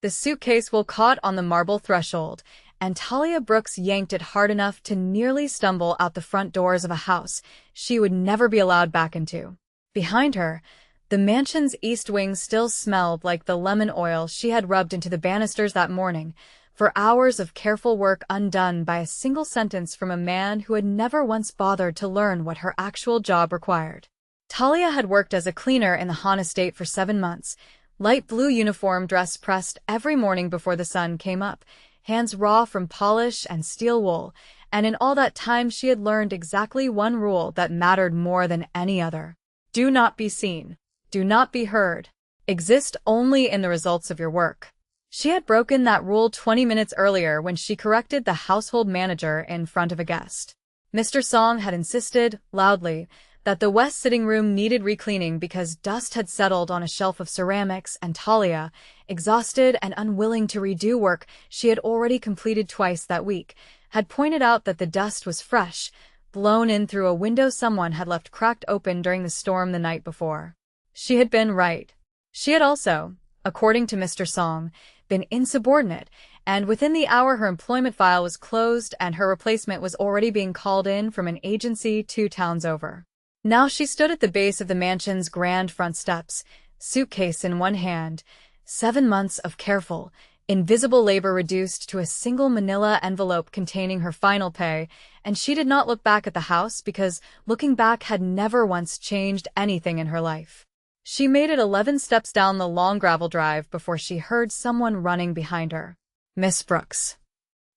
The suitcase will caught on the marble threshold, and Talia Brooks yanked it hard enough to nearly stumble out the front doors of a house she would never be allowed back into. Behind her, the mansion's east wing still smelled like the lemon oil she had rubbed into the banisters that morning, for hours of careful work undone by a single sentence from a man who had never once bothered to learn what her actual job required. Talia had worked as a cleaner in the Han estate for 7 months, light blue uniform dress pressed every morning before the sun came up, hands raw from polish and steel wool, and in all that time she had learned exactly one rule that mattered more than any other. Do not be seen. Do not be heard. Exist only in the results of your work. She had broken that rule 20 minutes earlier when she corrected the household manager in front of a guest. Mr. Song had insisted, loudly, that the west sitting room needed recleaning because dust had settled on a shelf of ceramics, and Talia, exhausted and unwilling to redo work she had already completed twice that week, had pointed out that the dust was fresh, blown in through a window someone had left cracked open during the storm the night before. She had been right. She had also, according to Mr. Song, been insubordinate, and within the hour her employment file was closed and her replacement was already being called in from an agency 2 towns over. Now she stood at the base of the mansion's grand front steps, suitcase in one hand, 7 months of careful, invisible labor reduced to a single manila envelope containing her final pay, and she did not look back at the house because looking back had never once changed anything in her life. She made it 11 steps down the long gravel drive before she heard someone running behind her. Miss Brooks.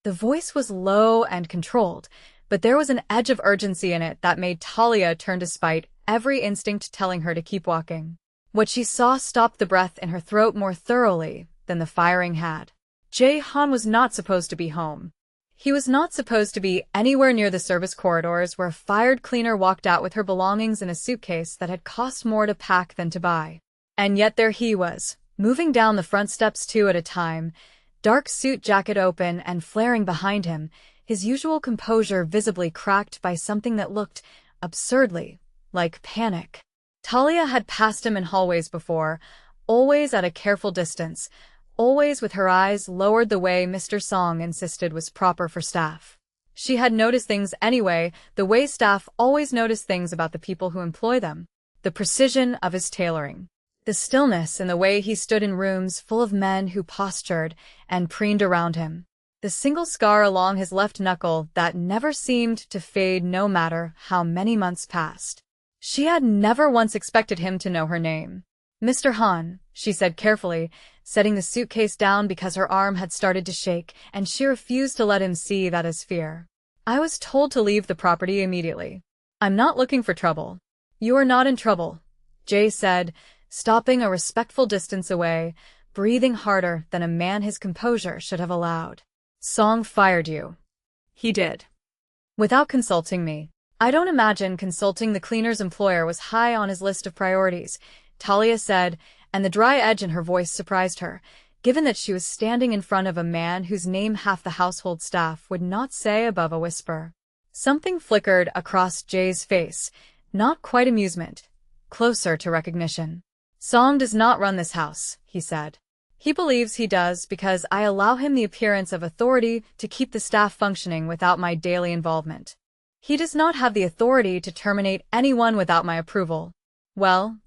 The voice was low and controlled, but there was an edge of urgency in it that made Talia turn despite every instinct telling her to keep walking. What she saw stopped the breath in her throat more thoroughly than the firing had. Jae-han was not supposed to be home. He was not supposed to be anywhere near the service corridors where a fired cleaner walked out with her belongings in a suitcase that had cost more to pack than to buy. And yet there he was, moving down the front steps 2 at a time, dark suit jacket open and flaring behind him, his usual composure visibly cracked by something that looked, absurdly, like panic. Talia had passed him in hallways before, always at a careful distance, always with her eyes lowered the way Mr. Song insisted was proper for staff. She had noticed things anyway, the way staff always notice things about the people who employ them. The precision of his tailoring. The stillness in the way he stood in rooms full of men who postured and preened around him. The single scar along his left knuckle that never seemed to fade no matter how many months passed. She had never once expected him to know her name. Mr. Han, she said carefully, setting the suitcase down because her arm had started to shake, and she refused to let him see that as fear. I was told to leave the property immediately. I'm not looking for trouble. You are not in trouble, Jae said, stopping a respectful distance away, breathing harder than a man his composure should have allowed. Song fired you. He did. Without consulting me. I don't imagine consulting the cleaner's employer was high on his list of priorities, Talia said, and the dry edge in her voice surprised her, given that she was standing in front of a man whose name half the household staff would not say above a whisper. Something flickered across Jae's face, not quite amusement, closer to recognition. Song does not run this house, he said. He believes he does because I allow him the appearance of authority to keep the staff functioning without my daily involvement. He does not have the authority to terminate anyone without my approval. Well,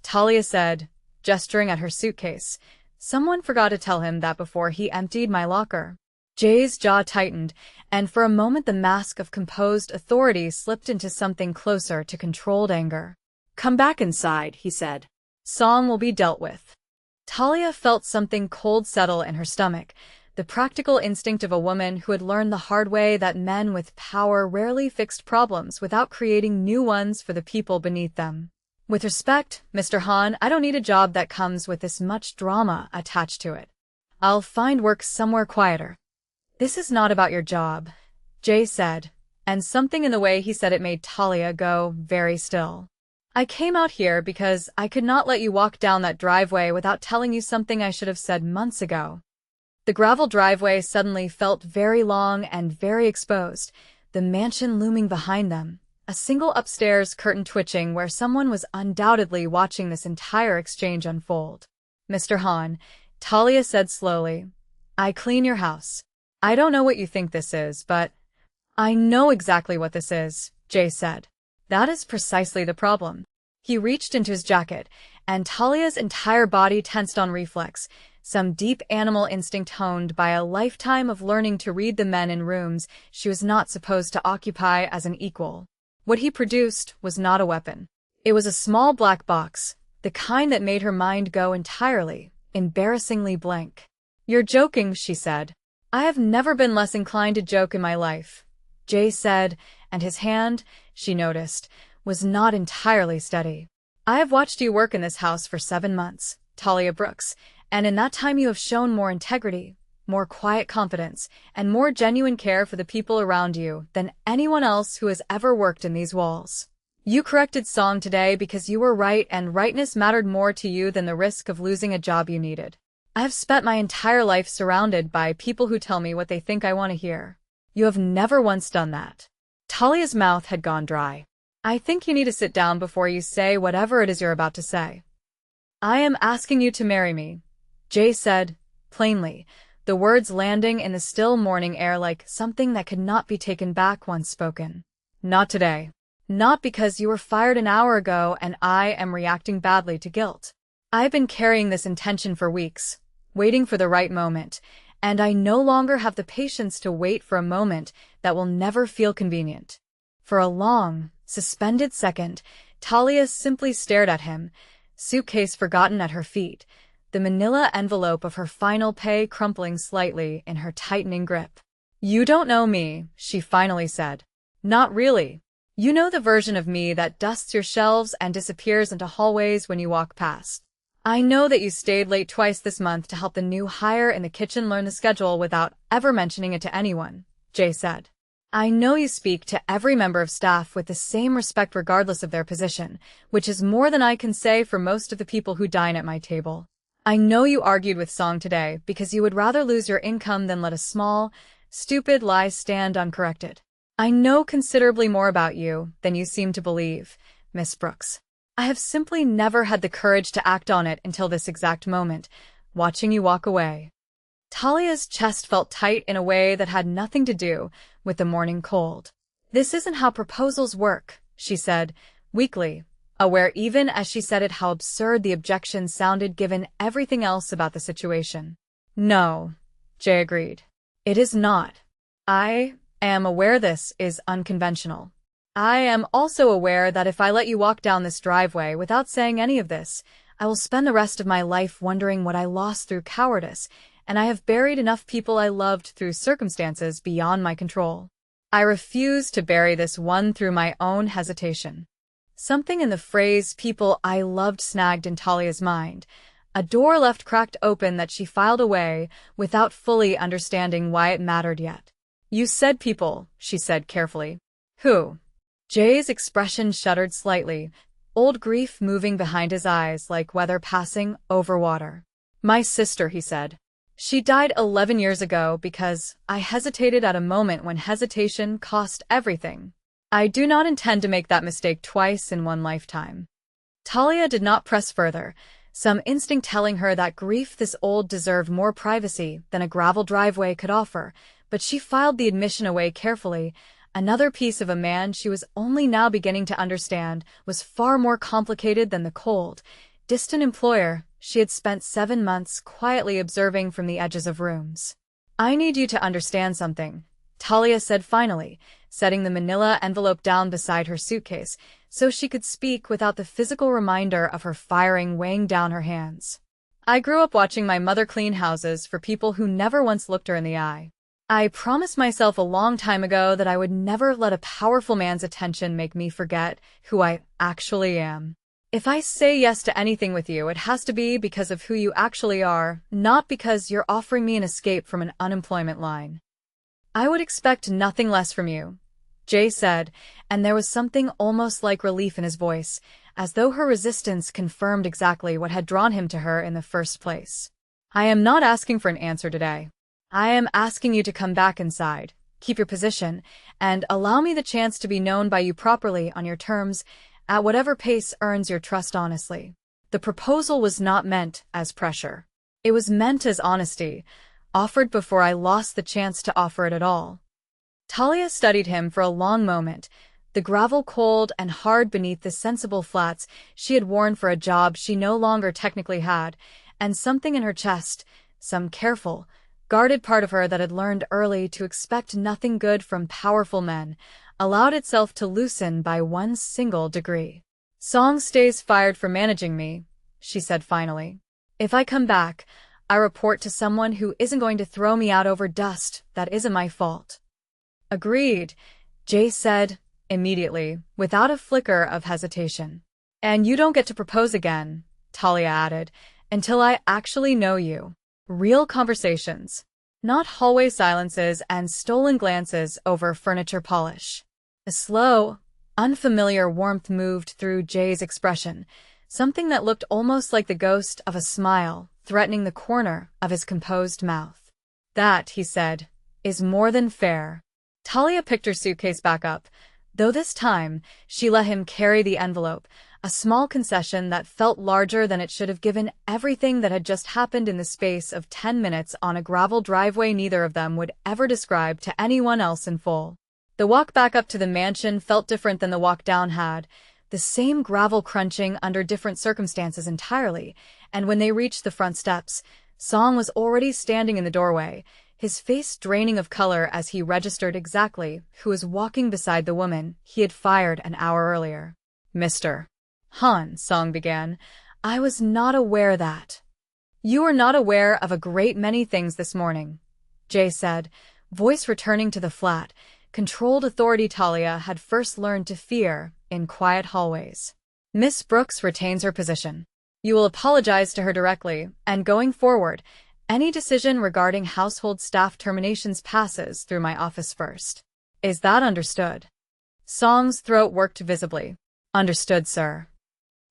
Talia said, gesturing at her suitcase, someone forgot to tell him that before he emptied my locker. Jae's jaw tightened, and for a moment the mask of composed authority slipped into something closer to controlled anger. Come back inside, he said. Song will be dealt with. Talia felt something cold settle in her stomach, the practical instinct of a woman who had learned the hard way that men with power rarely fixed problems without creating new ones for the people beneath them. With respect, Mr. Han, I don't need a job that comes with this much drama attached to it. I'll find work somewhere quieter. This is not about your job, Jae said, and something in the way he said it made Talia go very still. I came out here because I could not let you walk down that driveway without telling you something I should have said months ago. The gravel driveway suddenly felt very long and very exposed, the mansion looming behind them, a single upstairs curtain twitching where someone was undoubtedly watching this entire exchange unfold. Mr. Han, Talia said slowly. I clean your house. I don't know what you think this is, but I know exactly what this is, Jay said. That is precisely the problem. He reached into his jacket, and Talia's entire body tensed on reflex, some deep animal instinct honed by a lifetime of learning to read the men in rooms she was not supposed to occupy as an equal. What he produced was not a weapon. It was a small black box, the kind that made her mind go entirely, embarrassingly blank. You're joking, she said. I have never been less inclined to joke in my life, Jay said, and his hand, she noticed, was not entirely steady. I have watched you work in this house for 7 months, Talia Brooks, and in that time you have shown more integrity, more quiet confidence, and more genuine care for the people around you than anyone else who has ever worked in these walls. You corrected Song today because you were right and rightness mattered more to you than the risk of losing a job you needed. I have spent my entire life surrounded by people who tell me what they think I want to hear. You have never once done that. Talia's mouth had gone dry. I think you need to sit down before you say whatever it is you're about to say. I am asking you to marry me, Jay said, plainly, the words landing in the still morning air like something that could not be taken back once spoken. Not today. Not because you were fired an hour ago and I am reacting badly to guilt. I've been carrying this intention for weeks, waiting for the right moment, and I no longer have the patience to wait for a moment that will never feel convenient. For a long, suspended second, Talia simply stared at him, suitcase forgotten at her feet, the manila envelope of her final pay crumpling slightly in her tightening grip. You don't know me, she finally said. Not really. You know the version of me that dusts your shelves and disappears into hallways when you walk past. I know that you stayed late twice this month to help the new hire in the kitchen learn the schedule without ever mentioning it to anyone, Jay said. I know you speak to every member of staff with the same respect regardless of their position, which is more than I can say for most of the people who dine at my table. I know you argued with Song today because you would rather lose your income than let a small, stupid lie stand uncorrected. I know considerably more about you than you seem to believe, Miss Brooks. I have simply never had the courage to act on it until this exact moment, watching you walk away. Talia's chest felt tight in a way that had nothing to do with the morning cold. This isn't how proposals work, she said, weakly, aware even as she said it how absurd the objection sounded given everything else about the situation. No, Jay agreed. It is not. I am aware this is unconventional. I am also aware that if I let you walk down this driveway without saying any of this, I will spend the rest of my life wondering what I lost through cowardice, and I have buried enough people I loved through circumstances beyond my control. I refuse to bury this one through my own hesitation. Something in the phrase people I loved snagged in Talia's mind, a door left cracked open that she filed away without fully understanding why it mattered yet. You said people, she said carefully. Who? Jay's expression shuddered slightly, old grief moving behind his eyes like weather passing over water. My sister, he said. She died 11 years ago because I hesitated at a moment when hesitation cost everything. I do not intend to make that mistake twice in one lifetime. Talia did not press further, some instinct telling her that grief this old deserved more privacy than a gravel driveway could offer, but she filed the admission away carefully. Another piece of a man she was only now beginning to understand was far more complicated than the cold, distant employer she had spent 7 months quietly observing from the edges of rooms. I need you to understand something, Talia said finally, setting the manila envelope down beside her suitcase so she could speak without the physical reminder of her firing weighing down her hands. I grew up watching my mother clean houses for people who never once looked her in the eye. I promised myself a long time ago that I would never let a powerful man's attention make me forget who I actually am. If I say yes to anything with you, it has to be because of who you actually are, not because you're offering me an escape from an unemployment line. I would expect nothing less from you, Jay said, and there was something almost like relief in his voice, as though her resistance confirmed exactly what had drawn him to her in the first place. I am not asking for an answer today. I am asking you to come back inside, keep your position, and allow me the chance to be known by you properly on your terms, at whatever pace earns your trust honestly. The proposal was not meant as pressure. It was meant as honesty, offered before I lost the chance to offer it at all. Talia studied him for a long moment, the gravel cold and hard beneath the sensible flats she had worn for a job she no longer technically had, and something in her chest, some careful, guarded part of her that had learned early to expect nothing good from powerful men, allowed itself to loosen by one single degree. Song stays fired for managing me, she said finally. If I come back, I report to someone who isn't going to throw me out over dust that isn't my fault. Agreed, Jay said, immediately, without a flicker of hesitation. And you don't get to propose again, Talia added, until I actually know you. Real conversations. Not hallway silences and stolen glances over furniture polish. A slow, unfamiliar warmth moved through Jay's expression, something that looked almost like the ghost of a smile threatening the corner of his composed mouth. That, he said, is more than fair. Talia picked her suitcase back up, though this time she let him carry the envelope, a small concession that felt larger than it should have given everything that had just happened in the space of 10 minutes on a gravel driveway neither of them would ever describe to anyone else in full. The walk back up to the mansion felt different than the walk down had, the same gravel crunching under different circumstances entirely, and when they reached the front steps, Song was already standing in the doorway, his face draining of color as he registered exactly who was walking beside the woman he had fired an hour earlier. Mr. Han, Song began, I was not aware that. You were not aware of a great many things this morning, Jay said, voice returning to the flat, controlled authority Talia had first learned to fear in quiet hallways. Miss Brooks retains her position. You will apologize to her directly, and going forward, any decision regarding household staff terminations passes through my office first. Is that understood? Song's throat worked visibly. Understood, sir.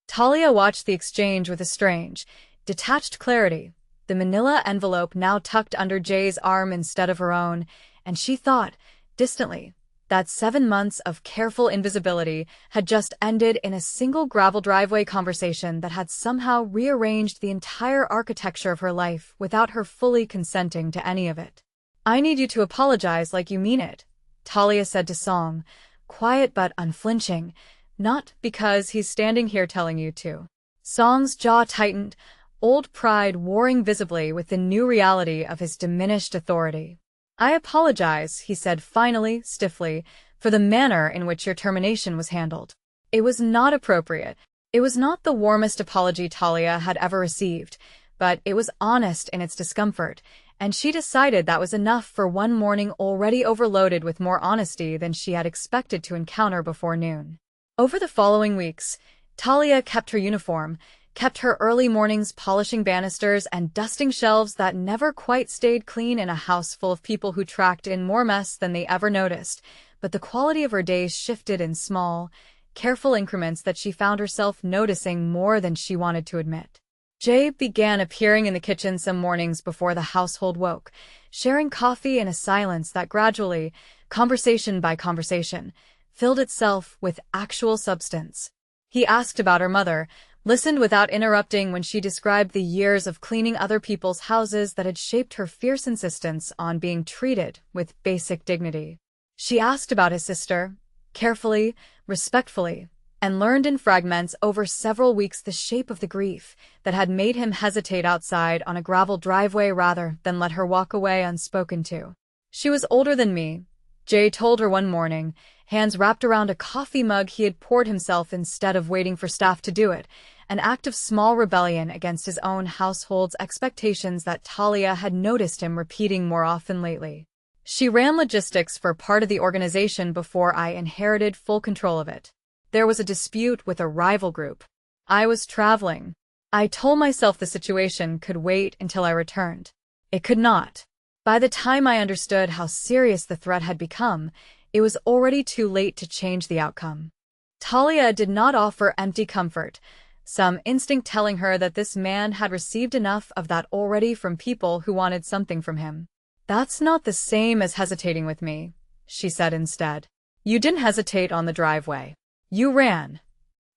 Talia watched the exchange with a strange, detached clarity, the manila envelope now tucked under Jay's arm instead of her own, and she thought, distantly, that 7 months of careful invisibility had just ended in a single gravel driveway conversation that had somehow rearranged the entire architecture of her life without her fully consenting to any of it. I need you to apologize like you mean it, Talia said to Song, quiet but unflinching, not because he's standing here telling you to. Song's jaw tightened, old pride warring visibly with the new reality of his diminished authority. I apologize, he said finally, stiffly, for the manner in which your termination was handled. It was not appropriate. It was not the warmest apology Talia had ever received, but it was honest in its discomfort, and she decided that was enough for one morning already overloaded with more honesty than she had expected to encounter before noon. Over the following weeks, Talia kept her uniform, kept her early mornings polishing banisters and dusting shelves that never quite stayed clean in a house full of people who tracked in more mess than they ever noticed, but the quality of her days shifted in small, careful increments that she found herself noticing more than she wanted to admit. Jay began appearing in the kitchen some mornings before the household woke, sharing coffee in a silence that gradually, conversation by conversation, filled itself with actual substance. He asked about her mother, listened without interrupting when she described the years of cleaning other people's houses that had shaped her fierce insistence on being treated with basic dignity. She asked about his sister, carefully, respectfully, and learned in fragments over several weeks the shape of the grief that had made him hesitate outside on a gravel driveway rather than let her walk away unspoken to. She was older than me, Jay told her one morning, hands wrapped around a coffee mug he had poured himself instead of waiting for staff to do it, an act of small rebellion against his own household's expectations that Talia had noticed him repeating more often lately. She ran logistics for part of the organization before I inherited full control of it. There was a dispute with a rival group. I was traveling. I told myself the situation could wait until I returned. It could not. By the time I understood how serious the threat had become, it was already too late to change the outcome. Talia did not offer empty comfort, some instinct telling her that this man had received enough of that already from people who wanted something from him. That's not the same as hesitating with me, she said instead. You didn't hesitate on the driveway. You ran.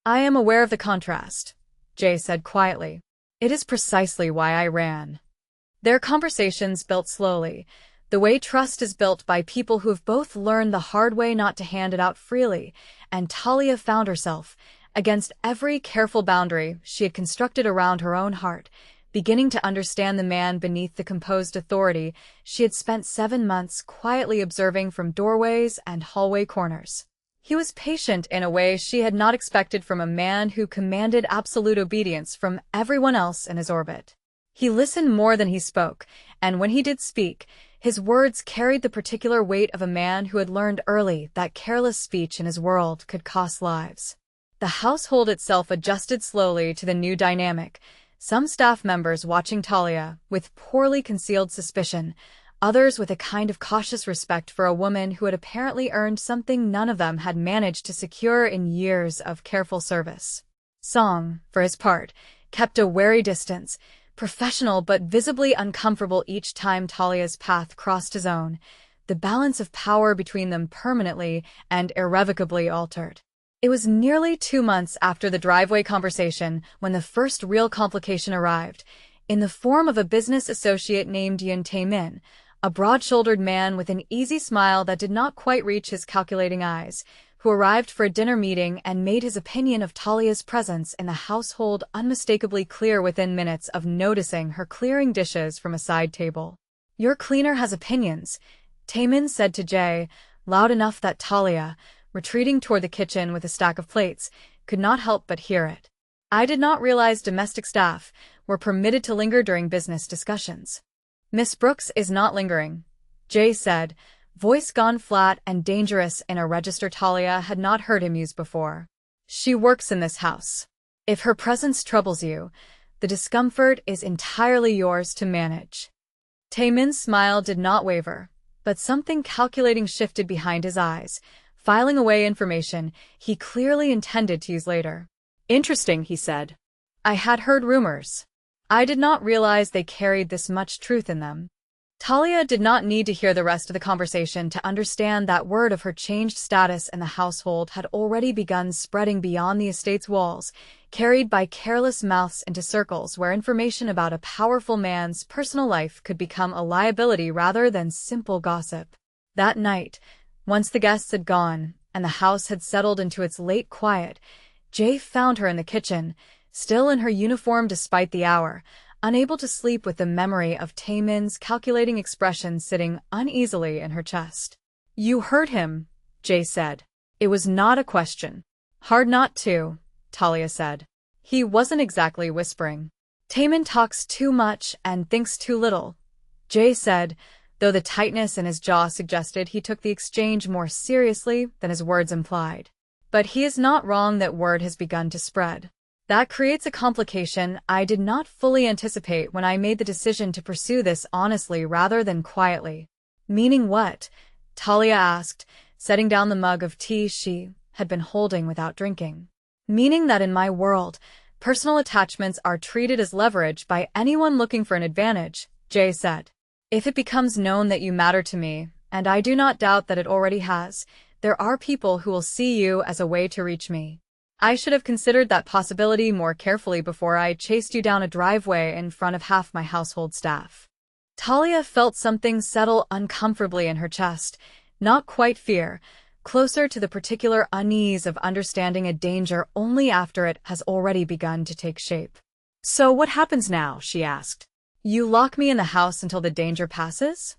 I am aware of the contrast, Jay said quietly. It is precisely why I ran. Their conversations built slowly, the way trust is built by people who have both learned the hard way not to hand it out freely, and Talia found herself, against every careful boundary she had constructed around her own heart, beginning to understand the man beneath the composed authority she had spent 7 months quietly observing from doorways and hallway corners. He was patient in a way she had not expected from a man who commanded absolute obedience from everyone else in his orbit. He listened more than he spoke, and when he did speak, his words carried the particular weight of a man who had learned early that careless speech in his world could cost lives. The household itself adjusted slowly to the new dynamic, some staff members watching Talia with poorly concealed suspicion, others with a kind of cautious respect for a woman who had apparently earned something none of them had managed to secure in years of careful service. Song, for his part, kept a wary distance, professional but visibly uncomfortable each time Talia's path crossed his own, the balance of power between them permanently and irrevocably altered. It was nearly 2 months after the driveway conversation when the first real complication arrived, in the form of a business associate named Yun Tae-min, a broad-shouldered man with an easy smile that did not quite reach his calculating eyes, who arrived for a dinner meeting and made his opinion of Talia's presence in the household unmistakably clear within minutes of noticing her clearing dishes from a side table. "Your cleaner has opinions," Taemin said to Jae, loud enough that Talia, retreating toward the kitchen with a stack of plates, could not help but hear it. "I did not realize domestic staff were permitted to linger during business discussions." "Miss Brooks is not lingering," Jae said, voice gone flat and dangerous in a register Talia had not heard him use before. "She works in this house. If her presence troubles you, the discomfort is entirely yours to manage." Taemin's smile did not waver, but something calculating shifted behind his eyes, filing away information he clearly intended to use later. "Interesting," he said. "I had heard rumors. I did not realize they carried this much truth in them." Talia did not need to hear the rest of the conversation to understand that word of her changed status in the household had already begun spreading beyond the estate's walls, carried by careless mouths into circles where information about a powerful man's personal life could become a liability rather than simple gossip. That night, once the guests had gone and the house had settled into its late quiet, Jae found her in the kitchen, still in her uniform despite the hour, unable to sleep with the memory of Taemin's calculating expression sitting uneasily in her chest. "You heard him," Jae said. "It was not a question." "Hard not to," Talia said. "He wasn't exactly whispering." "Taemin talks too much and thinks too little," Jae said, though the tightness in his jaw suggested he took the exchange more seriously than his words implied. "But he is not wrong that word has begun to spread. That creates a complication I did not fully anticipate when I made the decision to pursue this honestly rather than quietly." "Meaning what?" Talia asked, setting down the mug of tea she had been holding without drinking. "Meaning that in my world, personal attachments are treated as leverage by anyone looking for an advantage," Jae said. "If it becomes known that you matter to me, and I do not doubt that it already has, there are people who will see you as a way to reach me. I should have considered that possibility more carefully before I chased you down a driveway in front of half my household staff." Talia felt something settle uncomfortably in her chest, not quite fear, closer to the particular unease of understanding a danger only after it has already begun to take shape. "So what happens now?" she asked. "You lock me in the house until the danger passes?"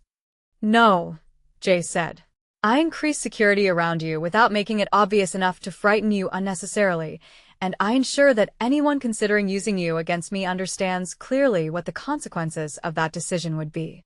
"No," Jae said. "I increase security around you without making it obvious enough to frighten you unnecessarily, and I ensure that anyone considering using you against me understands clearly what the consequences of that decision would be."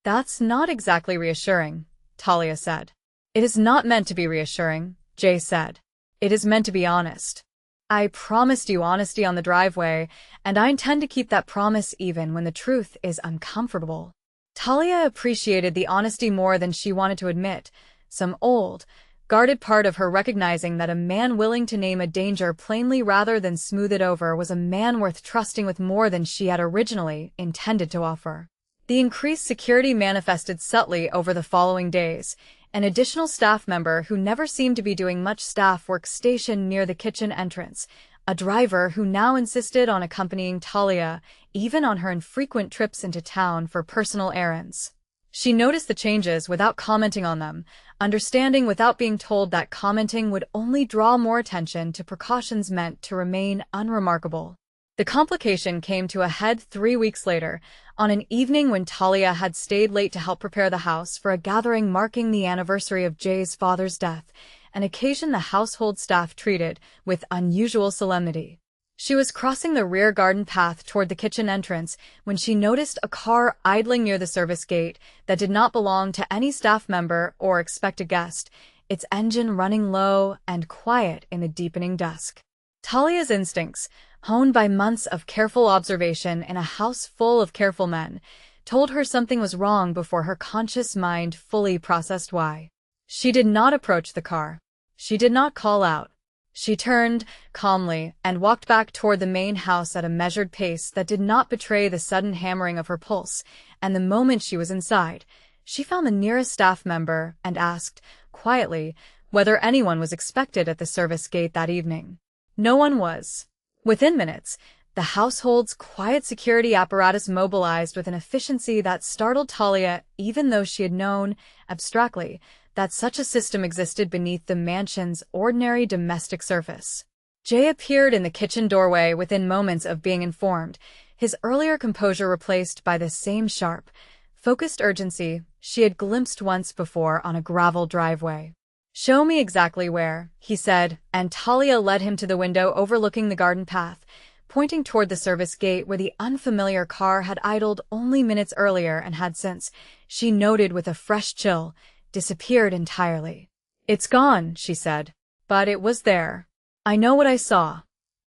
"That's not exactly reassuring," Talia said. "It is not meant to be reassuring," Jae said. "It is meant to be honest. I promised you honesty on the driveway, and I intend to keep that promise even when the truth is uncomfortable." Talia appreciated the honesty more than she wanted to admit, some old, guarded part of her recognizing that a man willing to name a danger plainly rather than smooth it over was a man worth trusting with more than she had originally intended to offer. The increased security manifested subtly over the following days. An additional staff member who never seemed to be doing much staff work stationed near the kitchen entrance, a driver who now insisted on accompanying Talia, even on her infrequent trips into town for personal errands. She noticed the changes without commenting on them, understanding without being told that commenting would only draw more attention to precautions meant to remain unremarkable. The complication came to a head 3 weeks later, on an evening when Talia had stayed late to help prepare the house for a gathering marking the anniversary of Jay's father's death, an occasion the household staff treated with unusual solemnity. She was crossing the rear garden path toward the kitchen entrance when she noticed a car idling near the service gate that did not belong to any staff member or expected guest, its engine running low and quiet in the deepening dusk. Talia's instincts, honed by months of careful observation in a house full of careful men, told her something was wrong before her conscious mind fully processed why. She did not approach the car. She did not call out. She turned, calmly, and walked back toward the main house at a measured pace that did not betray the sudden hammering of her pulse, and the moment she was inside, she found the nearest staff member and asked, quietly, whether anyone was expected at the service gate that evening. No one was. Within minutes, the household's quiet security apparatus mobilized with an efficiency that startled Talia, even though she had known, abstractly, that such a system existed beneath the mansion's ordinary domestic surface. Jay appeared in the kitchen doorway within moments of being informed, his earlier composure replaced by the same sharp, focused urgency she had glimpsed once before on a gravel driveway. "Show me exactly where," he said, and Talia led him to the window overlooking the garden path, pointing toward the service gate where the unfamiliar car had idled only minutes earlier and had since, she noted with a fresh chill, disappeared entirely. "It's gone," she said. "But it was there. I know what I saw."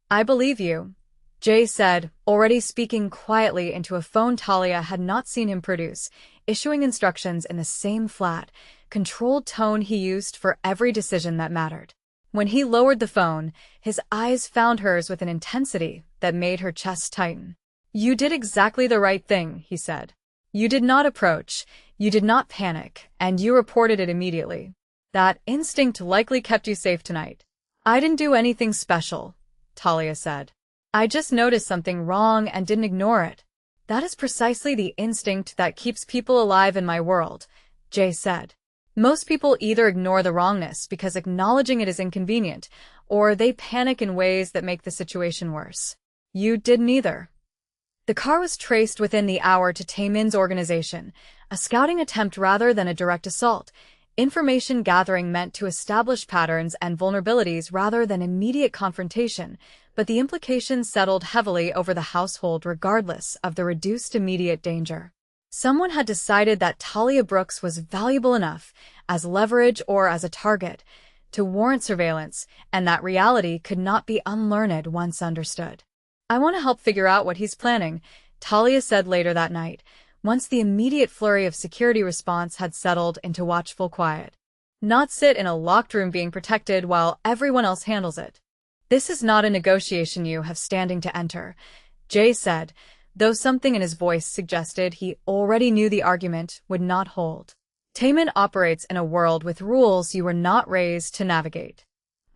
"I believe you," Jay said, already speaking quietly into a phone Talia had not seen him produce, issuing instructions in the same flat, controlled tone he used for every decision that mattered. When he lowered the phone, his eyes found hers with an intensity that made her chest tighten. "You did exactly the right thing," he said. "You did not approach, you did not panic, and you reported it immediately. That instinct likely kept you safe tonight." "I didn't do anything special," Talia said. "I just noticed something wrong and didn't ignore it." "That is precisely the instinct that keeps people alive in my world," Jay said. "Most people either ignore the wrongness because acknowledging it is inconvenient, or they panic in ways that make the situation worse. You did neither." The car was traced within the hour to Taemin's organization, a scouting attempt rather than a direct assault, information gathering meant to establish patterns and vulnerabilities rather than immediate confrontation, but the implications settled heavily over the household regardless of the reduced immediate danger. Someone had decided that Talia Brooks was valuable enough, as leverage or as a target, to warrant surveillance, and that reality could not be unlearned once understood. "I want to help figure out what he's planning," Talia said later that night, once the immediate flurry of security response had settled into watchful quiet. "Not sit in a locked room being protected while everyone else handles it. This is not a negotiation you have standing to enter," Jay said, though something in his voice suggested he already knew the argument would not hold. "Taemin operates in a world with rules you were not raised to navigate."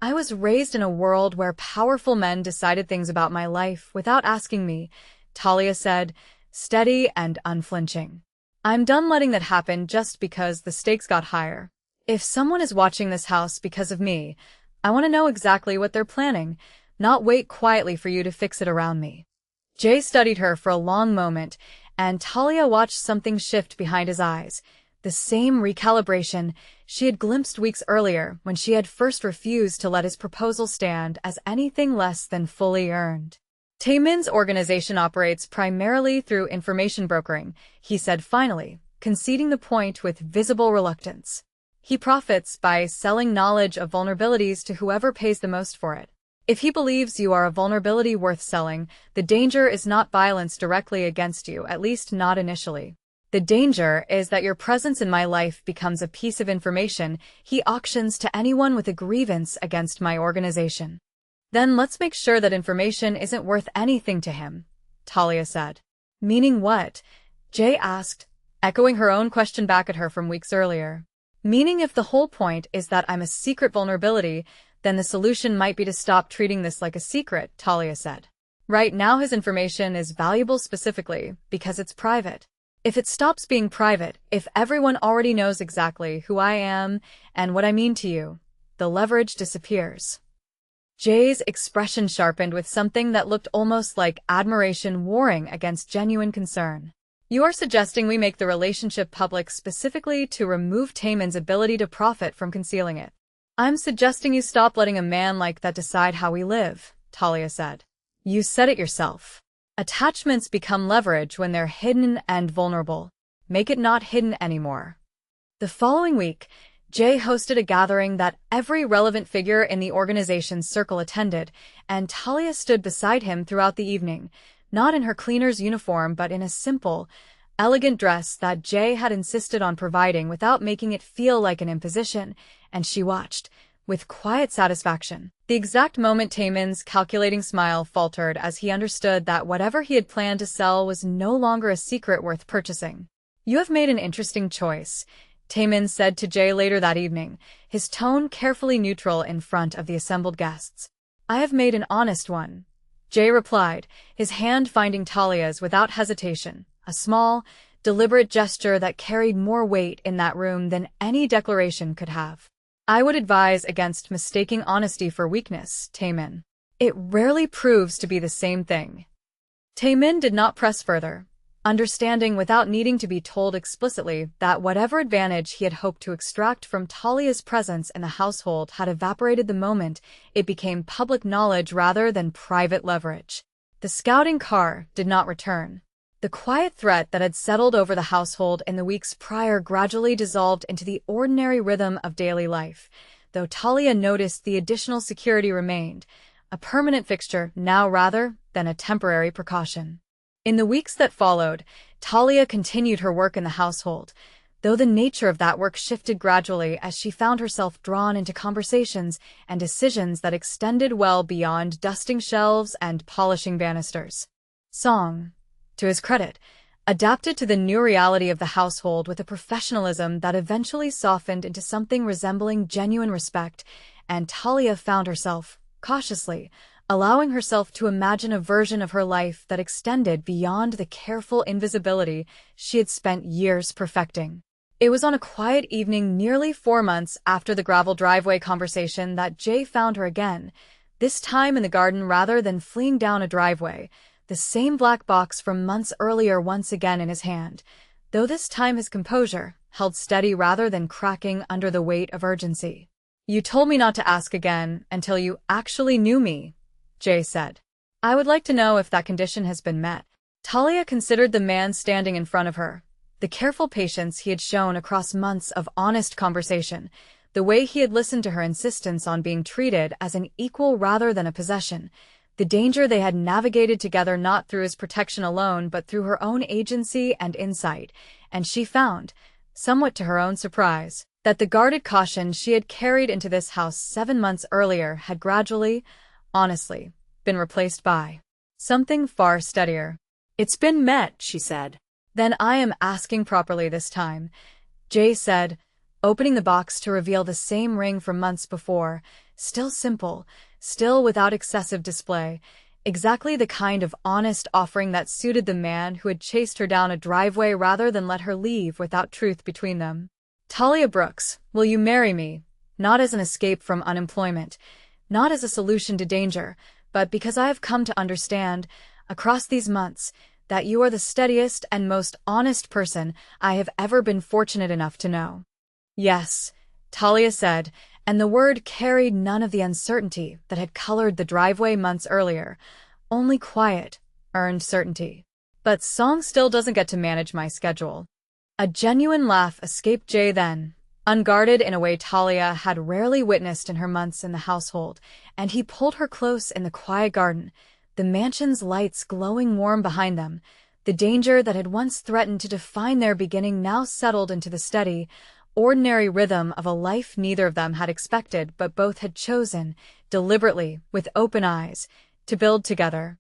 "I was raised in a world where powerful men decided things about my life without asking me," Talia said, steady and unflinching. "I'm done letting that happen just because the stakes got higher. If someone is watching this house because of me, I want to know exactly what they're planning, not wait quietly for you to fix it around me." Jay studied her for a long moment, and Talia watched something shift behind his eyes. The same recalibration she had glimpsed weeks earlier when she had first refused to let his proposal stand as anything less than fully earned. "Taemin's organization operates primarily through information brokering," he said finally, conceding the point with visible reluctance. "He profits by selling knowledge of vulnerabilities to whoever pays the most for it. If he believes you are a vulnerability worth selling, the danger is not violence directly against you, at least not initially. The danger is that your presence in my life becomes a piece of information he auctions to anyone with a grievance against my organization. Then let's make sure that information isn't worth anything to him," Talia said. "Meaning what?" Jay asked, echoing her own question back at her from weeks earlier. "Meaning if the whole point is that I'm a secret vulnerability, then the solution might be to stop treating this like a secret, Talia said. Right now his information is valuable specifically because it's private. If it stops being private, if everyone already knows exactly who I am and what I mean to you, the leverage disappears. Jay's expression sharpened with something that looked almost like admiration warring against genuine concern. You are suggesting we make the relationship public specifically to remove Taemin's ability to profit from concealing it. I'm suggesting you stop letting a man like that decide how we live, Talia said. You said it yourself. Attachments become leverage when they're hidden and vulnerable. Make it not hidden anymore. The following week, Jay hosted a gathering that every relevant figure in the organization's circle attended, and Talia stood beside him throughout the evening, not in her cleaner's uniform but in a simple, elegant dress that Jay had insisted on providing without making it feel like an imposition, and she watched, with quiet satisfaction. The exact moment Taemin's calculating smile faltered as he understood that whatever he had planned to sell was no longer a secret worth purchasing. You have made an interesting choice, Taemin said to Jay later that evening, his tone carefully neutral in front of the assembled guests. I have made an honest one, Jay replied, his hand finding Talia's without hesitation, a small, deliberate gesture that carried more weight in that room than any declaration could have. I would advise against mistaking honesty for weakness, Taemin. It rarely proves to be the same thing. Taemin did not press further, understanding without needing to be told explicitly that whatever advantage he had hoped to extract from Talia's presence in the household had evaporated the moment it became public knowledge rather than private leverage. The scouting car did not return. The quiet threat that had settled over the household in the weeks prior gradually dissolved into the ordinary rhythm of daily life, though Talia noticed the additional security remained, a permanent fixture now rather than a temporary precaution. In the weeks that followed, Talia continued her work in the household, though the nature of that work shifted gradually as she found herself drawn into conversations and decisions that extended well beyond dusting shelves and polishing banisters. Song, to his credit, adapted to the new reality of the household with a professionalism that eventually softened into something resembling genuine respect, and Talia found herself, cautiously, allowing herself to imagine a version of her life that extended beyond the careful invisibility she had spent years perfecting. It was on a quiet evening nearly 4 months after the gravel driveway conversation that Jay found her again, this time in the garden rather than fleeing down a driveway, the same black box from months earlier once again in his hand, though this time his composure held steady rather than cracking under the weight of urgency. You told me not to ask again until you actually knew me, Jay said. I would like to know if that condition has been met. Talia considered the man standing in front of her, the careful patience he had shown across months of honest conversation, the way he had listened to her insistence on being treated as an equal rather than a possession, the danger they had navigated together not through his protection alone but through her own agency and insight, and she found, somewhat to her own surprise, that the guarded caution she had carried into this house 7 months earlier had gradually, honestly, been replaced by something far steadier. It's been met, she said. Then I am asking properly this time, Jay said, opening the box to reveal the same ring from months before, still simple, still without excessive display, exactly the kind of honest offering that suited the man who had chased her down a driveway rather than let her leave without truth between them. Talia Brooks, will you marry me? Not as an escape from unemployment, not as a solution to danger, but because I have come to understand, across these months, that you are the steadiest and most honest person I have ever been fortunate enough to know. Yes, Talia said, and the word carried none of the uncertainty that had colored the driveway months earlier, only quiet, earned certainty. But Song still doesn't get to manage my schedule. A genuine laugh escaped Jay then, unguarded in a way Talia had rarely witnessed in her months in the household, and he pulled her close in the quiet garden, the mansion's lights glowing warm behind them. The danger that had once threatened to define their beginning now settled into the steady, ordinary rhythm of a life neither of them had expected but both had chosen, deliberately, with open eyes, to build together.